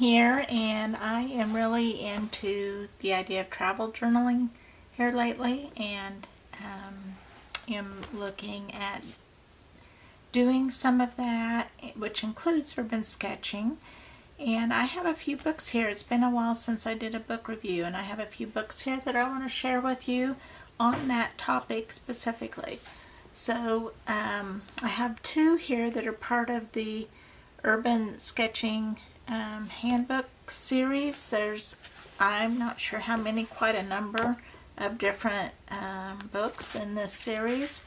here, and I am really into the idea of travel journaling here lately, and am looking at doing some of that, which includes urban sketching. And I have a few books here. It's been a while since I did a book review, and I have a few books here that I want to share with you on that topic specifically. So I have two here that are part of the urban sketching handbook series. I'm not sure how many, quite a number of different books in this series,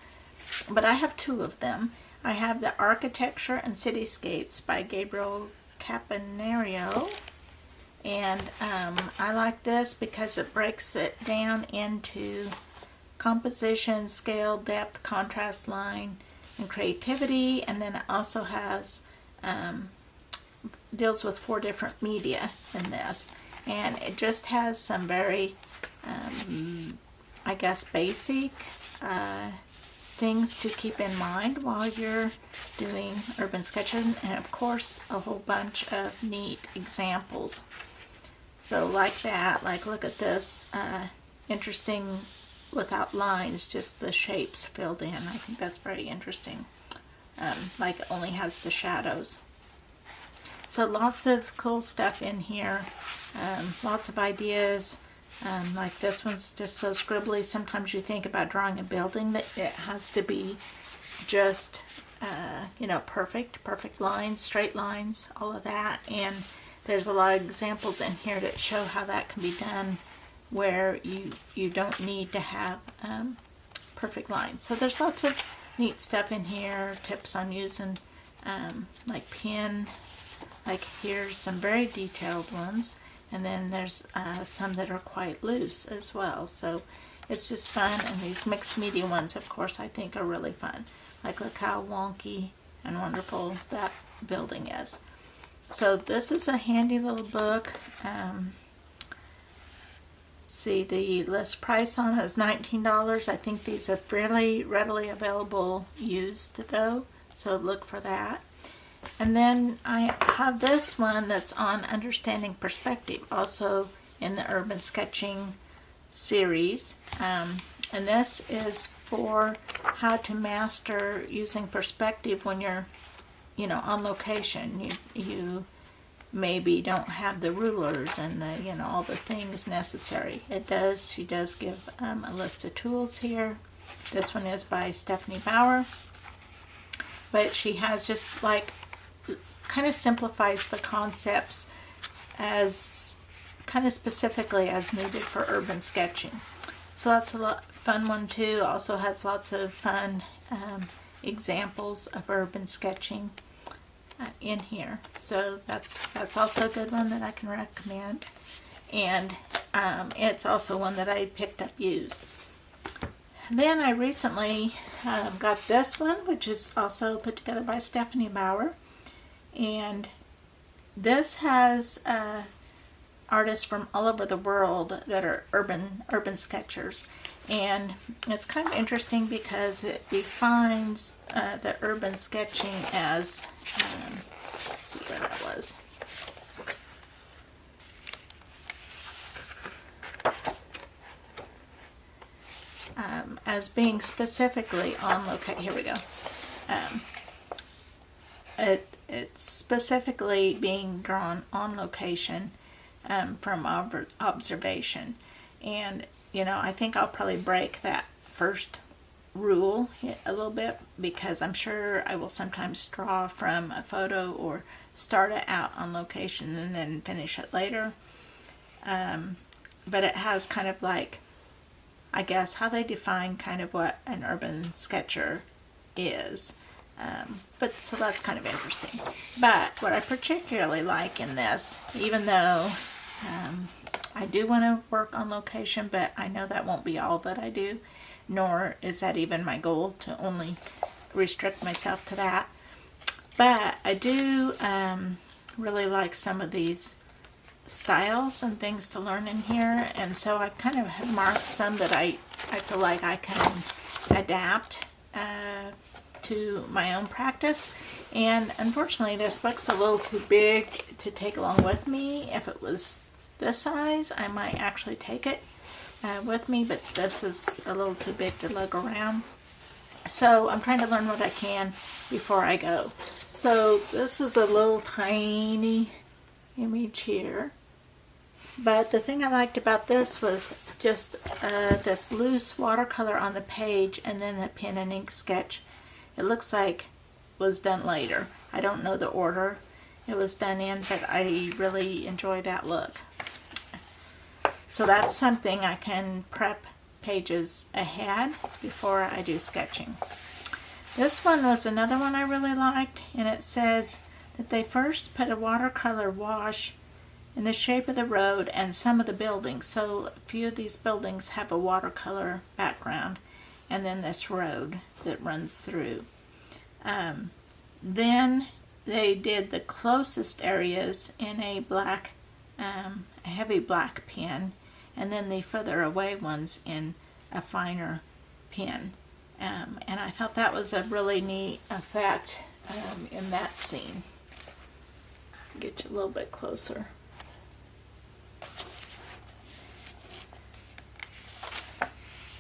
but I have two of them. I have the Architecture and Cityscapes by Gabriel Capanario, and I like this because it breaks it down into composition, scale, depth, contrast, line, and creativity, and then it also has deals with 4 different media in this, and it just has some very I guess basic things to keep in mind while you're doing urban sketching, and of course a whole bunch of neat examples. So like that, like look at this interesting without lines, just the shapes filled in. I think that's very interesting. Like it only has the shadows. So lots of cool stuff in here, lots of ideas. Like this one's just so scribbly. Sometimes you think about drawing a building that it has to be just, perfect lines, straight lines, all of that. And there's a lot of examples in here that show how that can be done where you don't need to have perfect lines. So there's lots of neat stuff in here, tips on using like pen. Like here's some very detailed ones, and then there's some that are quite loose as well. So it's just fun, and these mixed media ones, of course, I think are really fun. Like look how wonky and wonderful that building is. So this is a handy little book. See, the list price on it is $19. I think these are fairly readily available used though, so look for that. And then I have this one that's on understanding perspective, also in the urban sketching series. And this is for how to master using perspective when you're, on location. You maybe don't have the rulers and the, all the things necessary. She does give a list of tools here. This one is by Stephanie Bauer, but she has just like kind of simplifies the concepts as kind of specifically as needed for urban sketching. So that's a fun one too. Also has lots of fun examples of urban sketching in here. So that's also a good one that I can recommend. And it's also one that I picked up used. Then I recently got this one, which is also put together by Stephanie Bauer. And this has artists from all over the world that are urban sketchers, and it's kind of interesting because it defines the urban sketching as let's see where that was. As being specifically on location. Here we go. It's specifically being drawn on location from observation. And, I think I'll probably break that first rule a little bit, because I'm sure I will sometimes draw from a photo or start it out on location and then finish it later. But it has kind of like, I guess, how they define kind of what an urban sketcher is. So that's kind of interesting. But what I particularly like in this, even though I do want to work on location, but I know that won't be all that I do, nor is that even my goal to only restrict myself to that. But I do really like some of these styles and things to learn in here, and so I kind of have marked some that I feel like I can adapt to my own practice. And unfortunately, this book's a little too big to take along with me. If it was this size, I might actually take it with me, but this is a little too big to lug around. So I'm trying to learn what I can before I go. So this is a little tiny image here. But the thing I liked about this was just this loose watercolor on the page and then the pen and ink sketch. It looks like was done later. I don't know the order it was done in, but I really enjoy that look. So that's something I can prep pages ahead before I do sketching. This one was another one I really liked, and it says that they first put a watercolor wash in the shape of the road and some of the buildings. So a few of these buildings have a watercolor background, and then this road that runs through. Then they did the closest areas in a black, a heavy black pen, and then the further away ones in a finer pen. And I thought that was a really neat effect in that scene. Get you a little bit closer.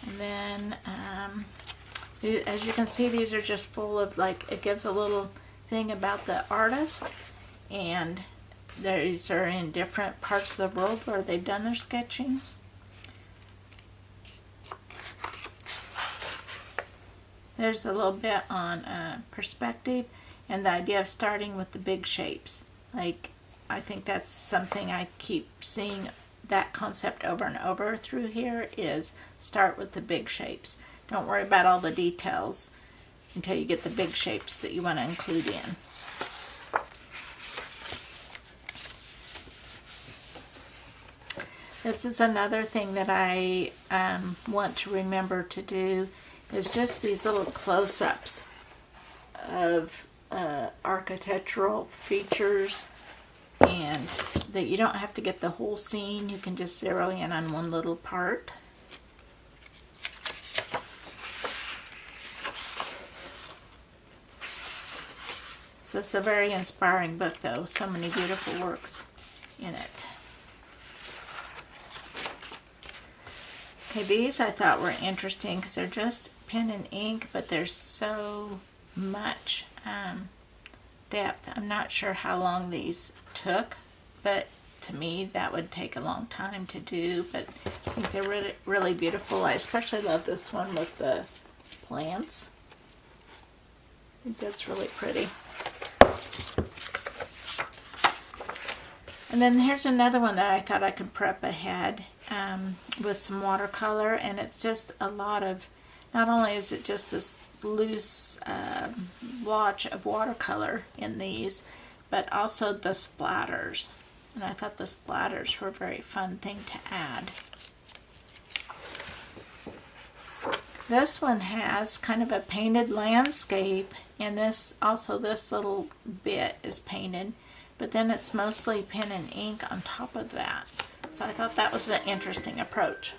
And then, as you can see, these are just full of, like, it gives a little thing about the artist, and these are in different parts of the world where they've done their sketching. There's a little bit on perspective and the idea of starting with the big shapes. Like, I think that's something I keep seeing that concept over and over through here, is start with the big shapes. Don't worry about all the details until you get the big shapes that you want to include in. This is another thing that I want to remember to do, is just these little close-ups of architectural features, and that you don't have to get the whole scene. You can just zero in on one little part. So it's a very inspiring book, though. So many beautiful works in it. Okay, these I thought were interesting because they're just pen and ink, but there's so much depth. I'm not sure how long these took, but to me that would take a long time to do, but I think they're really, really beautiful. I especially love this one with the plants. I think that's really pretty. And then here's another one that I thought I could prep ahead with some watercolor, and it's just a lot of, not only is it just this loose blotch of watercolor in these, but also the splatters. And I thought the splatters were a very fun thing to add. This one has kind of a painted landscape, and this little bit is painted, but then it's mostly pen and ink on top of that. So I thought that was an interesting approach.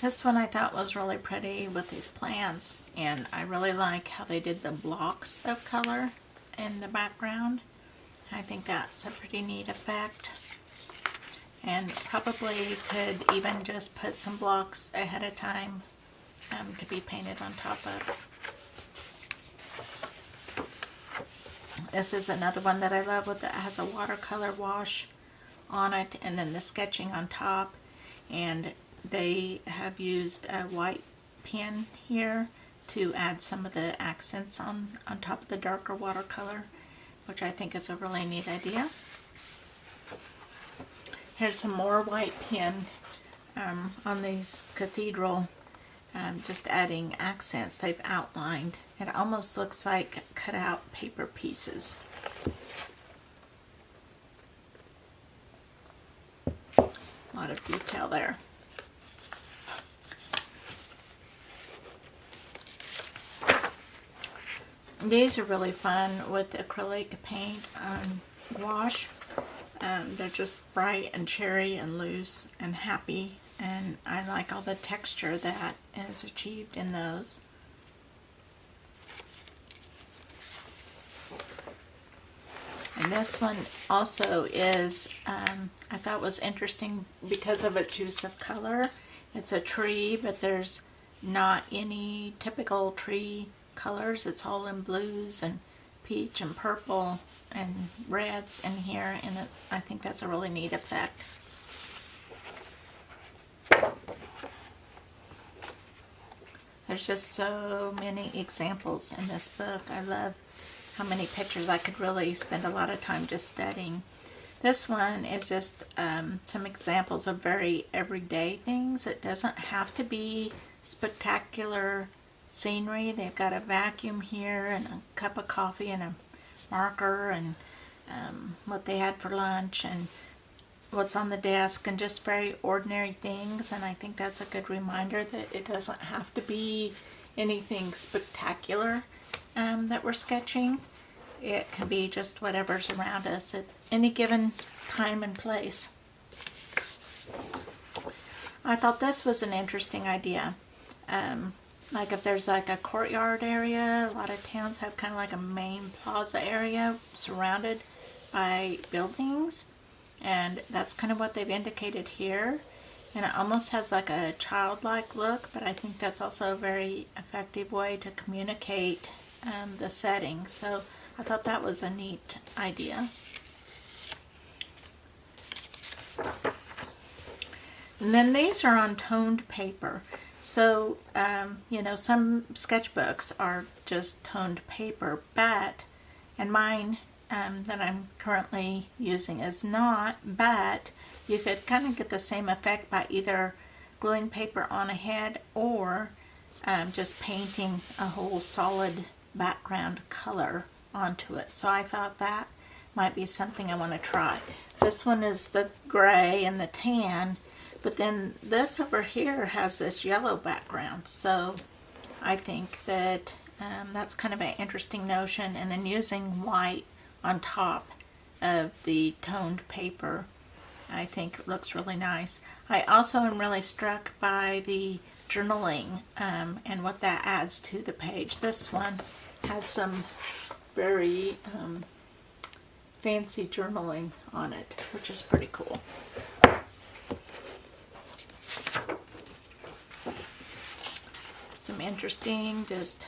This one I thought was really pretty with these plants, and I really like how they did the blocks of color in the background. I think that's a pretty neat effect, and probably could even just put some blocks ahead of time to be painted on top of. This is another one that I love, with that has a watercolor wash on it and then the sketching on top, and they have used a white pen here to add some of the accents on top of the darker watercolor, which I think is a really neat idea. Here's some more white pen on these cathedral, just adding accents they've outlined. It almost looks like cut out paper pieces. A lot of detail there. These are really fun with acrylic paint gouache. They're just bright and cherry and loose and happy and I like all the texture that is achieved in those. And this one also is, I thought was interesting because of its use of color. It's a tree, but there's not any typical tree colors. It's all in blues and peach and purple and reds in here, and I think that's a really neat effect. There's just so many examples in this book. I love how many pictures. I could really spend a lot of time just studying. This one is just some examples of very everyday things. It doesn't have to be spectacular scenery. They've got a vacuum here and a cup of coffee and a marker and what they had for lunch and what's on the desk, and just very ordinary things. And I think that's a good reminder that it doesn't have to be anything spectacular that we're sketching. It can be just whatever's around us at any given time and place. I thought this was an interesting idea. Like if there's like a courtyard area, a lot of towns have kind of like a main plaza area surrounded by buildings, and that's kind of what they've indicated here. And it almost has like a childlike look, but I think that's also a very effective way to communicate the setting. So I thought that was a neat idea. And then these are on toned paper. So, you know, some sketchbooks are just toned paper, but, and mine that I'm currently using is not, but you could kind of get the same effect by either gluing paper on ahead or just painting a whole solid background color onto it. So I thought that might be something I want to try. This one is the gray and the tan, but then this over here has this yellow background. So I think that that's kind of an interesting notion. And then using white on top of the toned paper, I think it looks really nice. I also am really struck by the journaling and what that adds to the page. This one has some very fancy journaling on it, which is pretty cool. Some interesting just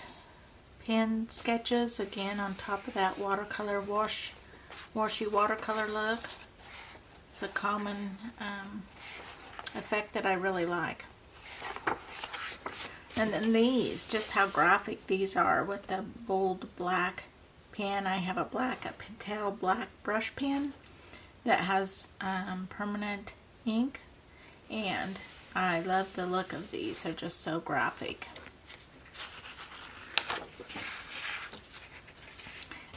pen sketches again on top of that watercolor washy watercolor look. It's a common effect that I really like. And then these, just how graphic these are with the bold black pen. I have a Pentel black brush pen that has permanent ink, and I love the look of these. They're just so graphic.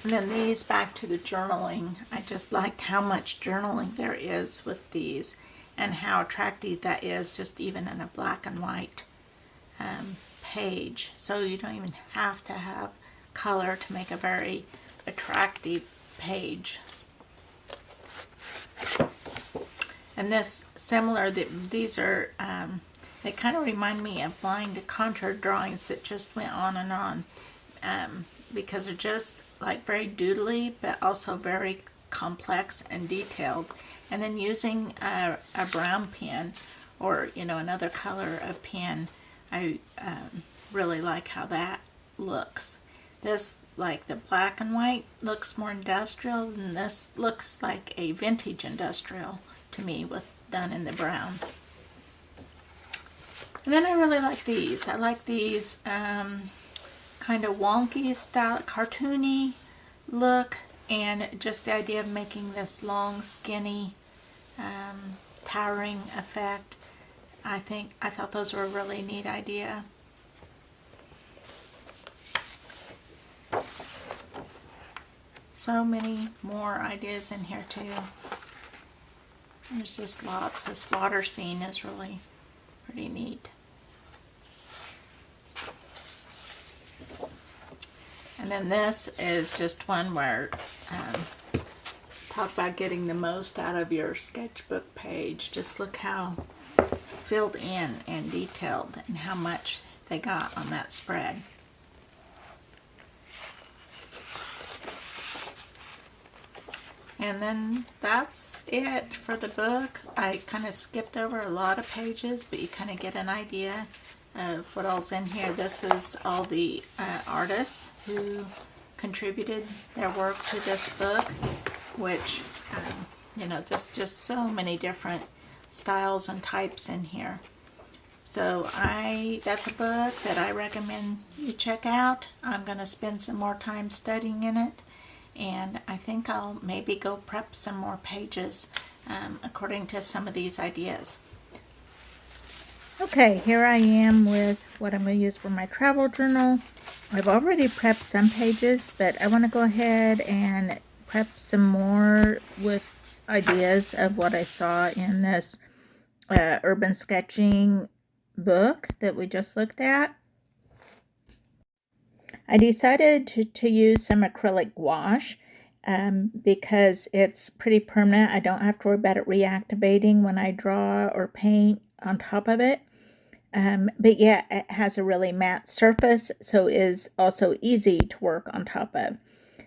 And then these, back to the journaling. I just liked how much journaling there is with these and how attractive that is just even in a black and white page. So you don't even have to have color to make a very attractive page. And this similar, these are they kind of remind me of blind contour drawings that just went on and on because they're just like very doodly but also very complex and detailed. And then using a brown pen or, you know, another color of pen, I really like how that looks. This, like the black and white, looks more industrial, and this looks like a vintage industrial to me with done in the brown. And then I really like these. I like these kind of wonky style, cartoony look, and just the idea of making this long, skinny, towering effect. I thought those were a really neat idea. So many more ideas in here too. There's just lots. This water scene is really pretty neat. And then this is just one where talk about getting the most out of your sketchbook page. Just look how filled in and detailed and how much they got on that spread. And then that's it for the book. I kind of skipped over a lot of pages, but you kind of get an idea of what all's in here. This is all the artists who contributed their work to this book, which, you know, just so many different styles and types in here. So that's a book that I recommend you check out. I'm going to spend some more time studying in it. And I think I'll maybe go prep some more pages according to some of these ideas. Okay, here I am with what I'm going to use for my travel journal. I've already prepped some pages, but I want to go ahead and prep some more with ideas of what I saw in this urban sketching book that we just looked at. I decided to use some acrylic gouache because it's pretty permanent. I don't have to worry about it reactivating when I draw or paint on top of it. But yeah, it has a really matte surface, so is also easy to work on top of.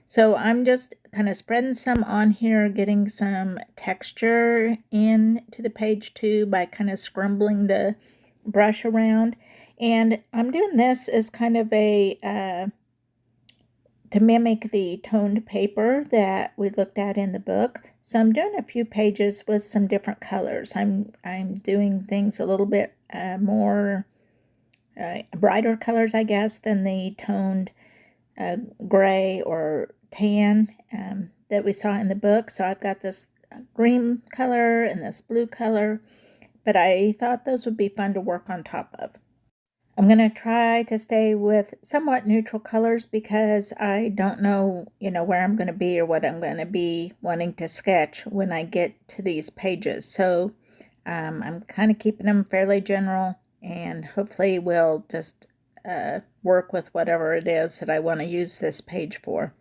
So I'm just kind of spreading some on here, getting some texture into the page too by kind of scrumbling the brush around. And I'm doing this as kind of a, to mimic the toned paper that we looked at in the book. So I'm doing a few pages with some different colors. I'm doing things a little bit more brighter colors, I guess, than the toned gray or tan that we saw in the book. So I've got this green color and this blue color, but I thought those would be fun to work on top of. I'm going to try to stay with somewhat neutral colors because I don't know, where I'm going to be or what I'm going to be wanting to sketch when I get to these pages. So I'm kind of keeping them fairly general, and hopefully we'll just work with whatever it is that I want to use this page for.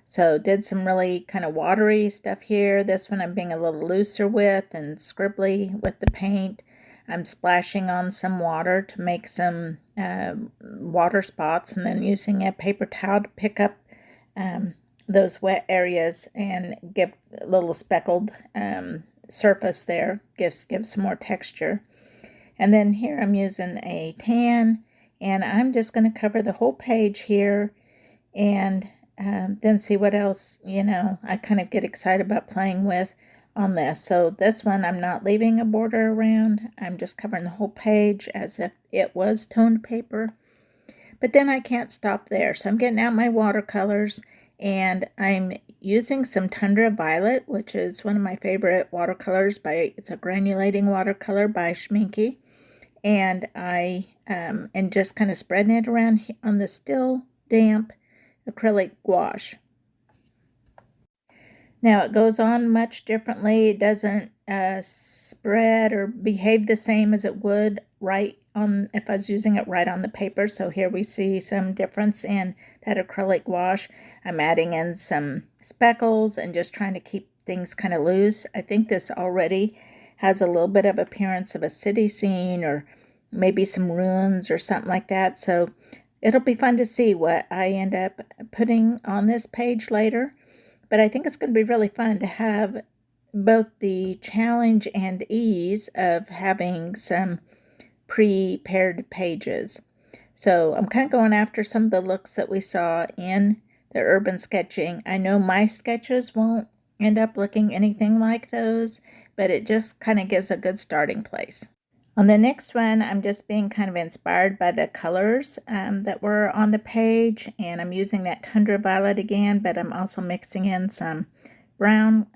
So did some really kind of watery stuff here. This one I'm being a little looser with and scribbly with the paint. I'm splashing on some water to make some water spots, and then using a paper towel to pick up those wet areas and give a little speckled surface there, gives some more texture. And then here I'm using a tan, and I'm just going to cover the whole page here and then see what else, I kind of get excited about playing with on this. So this one I'm not leaving a border around. I'm just covering the whole page as if it was toned paper. But then I can't stop there. So I'm getting out my watercolors, and I'm using some Tundra Violet, which is one of my favorite watercolors. It's a granulating watercolor by Schminke. And I am just kind of spreading it around on the still damp acrylic gouache. Now it goes on much differently. It doesn't spread or behave the same as it would right on if I was using it right on the paper. So here we see some difference in that acrylic gouache. I'm adding in some speckles and just trying to keep things kind of loose. I think this already has a little bit of appearance of a city scene or maybe some ruins or something like that. So it'll be fun to see what I end up putting on this page later. But I think it's going to be really fun to have both the challenge and ease of having some prepared pages. So I'm kind of going after some of the looks that we saw in the urban sketching. I know my sketches won't end up looking anything like those, but it just kind of gives a good starting place. On the next one, I'm just being kind of inspired by the colors that were on the page, and I'm using that Tundra Violet again, but I'm also mixing in some brown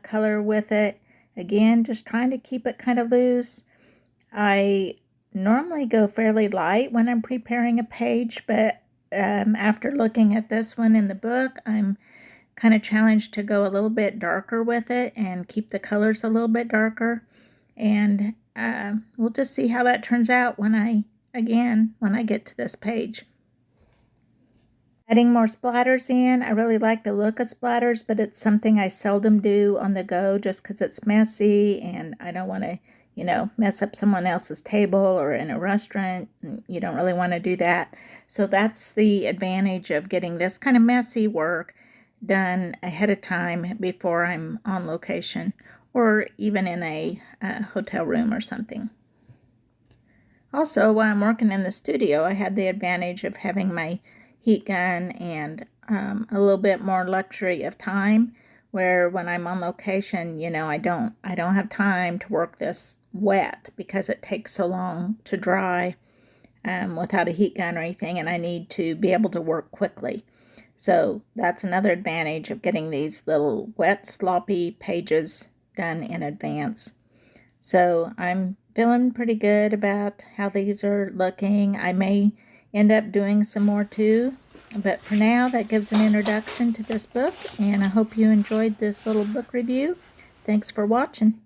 color with it. Again, just trying to keep it kind of loose. I normally go fairly light when I'm preparing a page, but after looking at this one in the book, I'm kind of challenged to go a little bit darker with it and keep the colors a little bit darker. And we'll just see how that turns out when I get to this page. Adding more splatters in. I really like the look of splatters, but it's something I seldom do on the go just because it's messy and I don't want to, you know, mess up someone else's table or in a restaurant. You don't really want to do that. So that's the advantage of getting this kind of messy work done ahead of time before I'm on location or even in a hotel room or something. Also, while I'm working in the studio, I had the advantage of having my heat gun and a little bit more luxury of time, where when I'm on location, you know, I don't have time to work this wet because it takes so long to dry without a heat gun or anything, and I need to be able to work quickly. So that's another advantage of getting these little wet, sloppy pages done in advance. So I'm feeling pretty good about how these are looking. I may end up doing some more too, but for now, that gives an introduction to this book, and I hope you enjoyed this little book review. Thanks for watching.